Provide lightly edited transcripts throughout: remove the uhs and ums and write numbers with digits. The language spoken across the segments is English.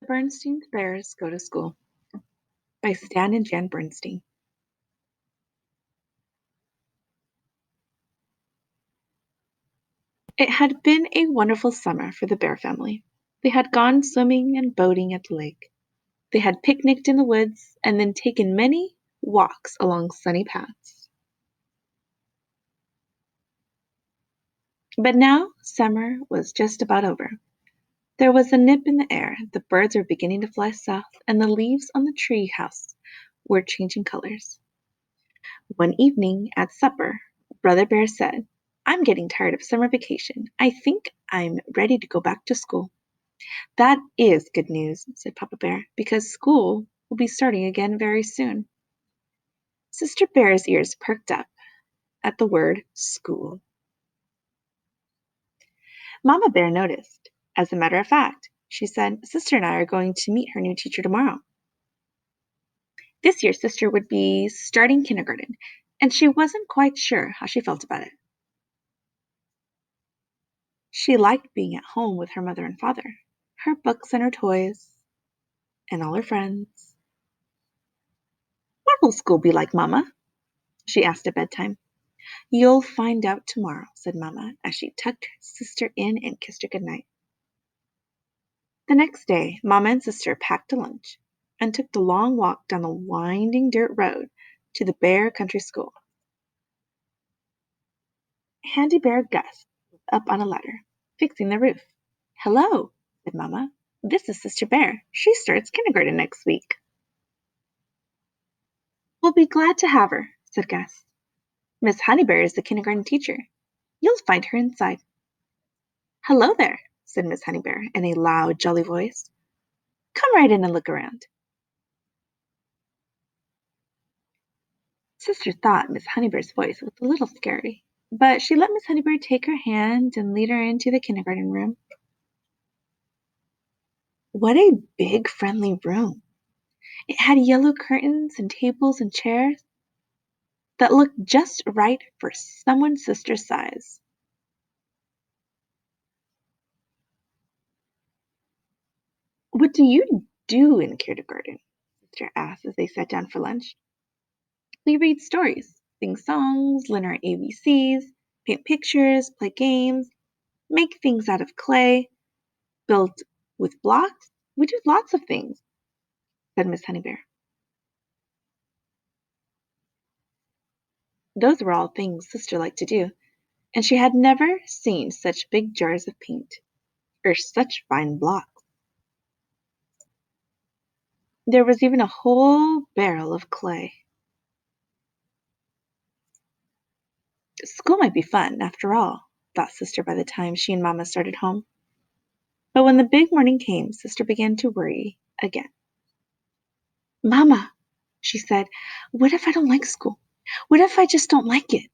Bernstein Bears Go to School by Stan and Jan Bernstein. It had been a wonderful summer for the Bear family. They had gone swimming and boating at the lake. They had picnicked in the woods and then taken many walks along sunny paths. But now summer was just about over. There was a nip in the air, the birds were beginning to fly south, and the leaves on the tree house were changing colors. One evening at supper, Brother Bear said, "I'm getting tired of summer vacation. I think I'm ready to go back to school." "That is good news," said Papa Bear, "because school will be starting again very soon." Sister Bear's ears perked up at the word school. Mama Bear noticed. "As a matter of fact," she said, "Sister and I are going to meet her new teacher tomorrow." This year, Sister would be starting kindergarten, and she wasn't quite sure how she felt about it. She liked being at home with her mother and father, her books and her toys, and all her friends. "What will school be like, Mama?" she asked at bedtime. "You'll find out tomorrow," said Mama, as she tucked her sister in and kissed her goodnight. The next day, Mama and Sister packed a lunch and took the long walk down the winding dirt road to the Bear Country School. Handy Bear Gus was up on a ladder, fixing the roof. "Hello," said Mama. "This is Sister Bear. She starts kindergarten next week." "We'll be glad to have her," said Gus. "Miss Honeybear is the kindergarten teacher. You'll find her inside." "Hello there," said Miss Honeybear in a loud, jolly voice. "Come right in and look around." Sister thought Miss Honeybear's voice was a little scary, but she let Miss Honeybear take her hand and lead her into the kindergarten room. What a big, friendly room! It had yellow curtains and tables and chairs that looked just right for someone Sister's size. "What do you do in kindergarten?" Sister asked as they sat down for lunch. "We read stories, sing songs, learn our ABCs, paint pictures, play games, make things out of clay, build with blocks. We do lots of things," said Miss Honeybear. Those were all things Sister liked to do, and she had never seen such big jars of paint, or such fine blocks. There was even a whole barrel of clay. School might be fun, after all, thought Sister by the time she and Mama started home. But when the big morning came, Sister began to worry again. "Mama," she said, "what if I don't like school? What if I just don't like it?"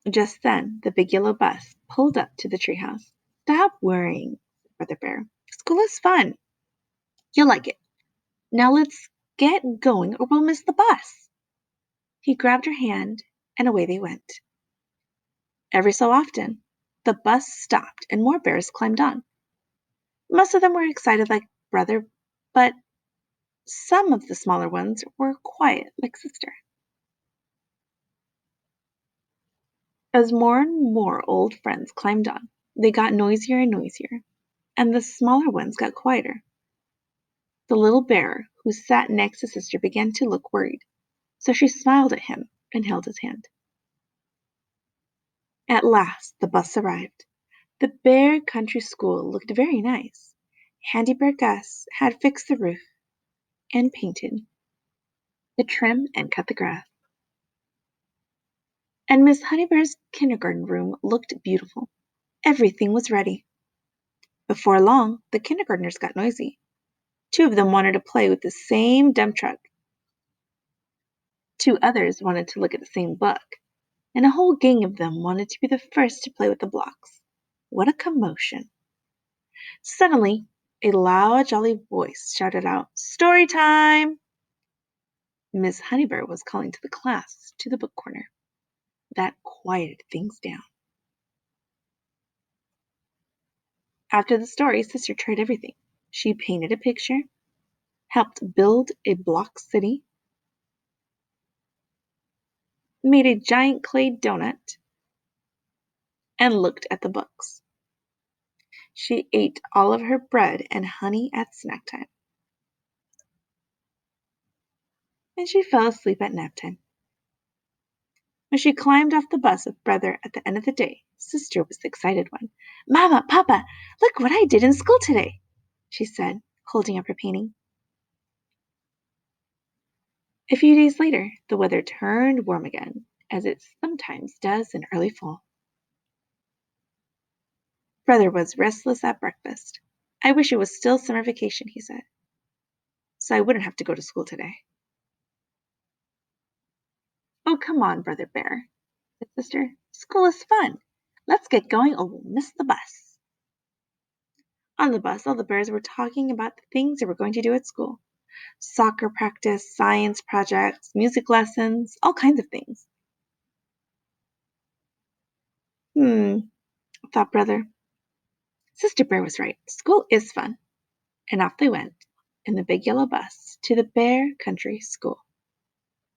Just then, the big yellow bus pulled up to the treehouse. "Stop worrying," said Brother Bear. "School is fun. You'll like it. Now let's get going or we'll miss the bus." He grabbed her hand and away they went. Every so often, the bus stopped and more bears climbed on. Most of them were excited like Brother, but some of the smaller ones were quiet like Sister. As more and more old friends climbed on, they got noisier and noisier, and the smaller ones got quieter. The little bear who sat next to Sister began to look worried, so she smiled at him and held his hand. At last the bus arrived. The Bear Country School looked very nice. Handy Bear Gus had fixed the roof and painted the trim and cut the grass. And Miss Honeybear's kindergarten room looked beautiful. Everything was ready. Before long, the kindergartners got noisy. Two of them wanted to play with the same dump truck. Two others wanted to look at the same book. And a whole gang of them wanted to be the first to play with the blocks. What a commotion! Suddenly, a loud, jolly voice shouted out, "Story time!" Miss Honeybear was calling to the class to the book corner. That quieted things down. After the story, Sister tried everything. She painted a picture, helped build a block city, made a giant clay donut, and looked at the books. She ate all of her bread and honey at snack time, and she fell asleep at nap time. When she climbed off the bus with Brother at the end of the day, Sister was the excited one. "Mama, Papa, look what I did in school today," she said, holding up her painting. A few days later, the weather turned warm again, as it sometimes does in early fall. Brother was restless at breakfast. "I wish it was still summer vacation," he said, "so I wouldn't have to go to school today." "Oh, come on, Brother Bear," said Sister. "School is fun. Let's get going or we'll miss the bus." On the bus, all the bears were talking about the things they were going to do at school: soccer practice, science projects, music lessons, all kinds of things. Hmm, thought Brother. Sister Bear was right. School is fun. And off they went in the big yellow bus to the Bear Country School.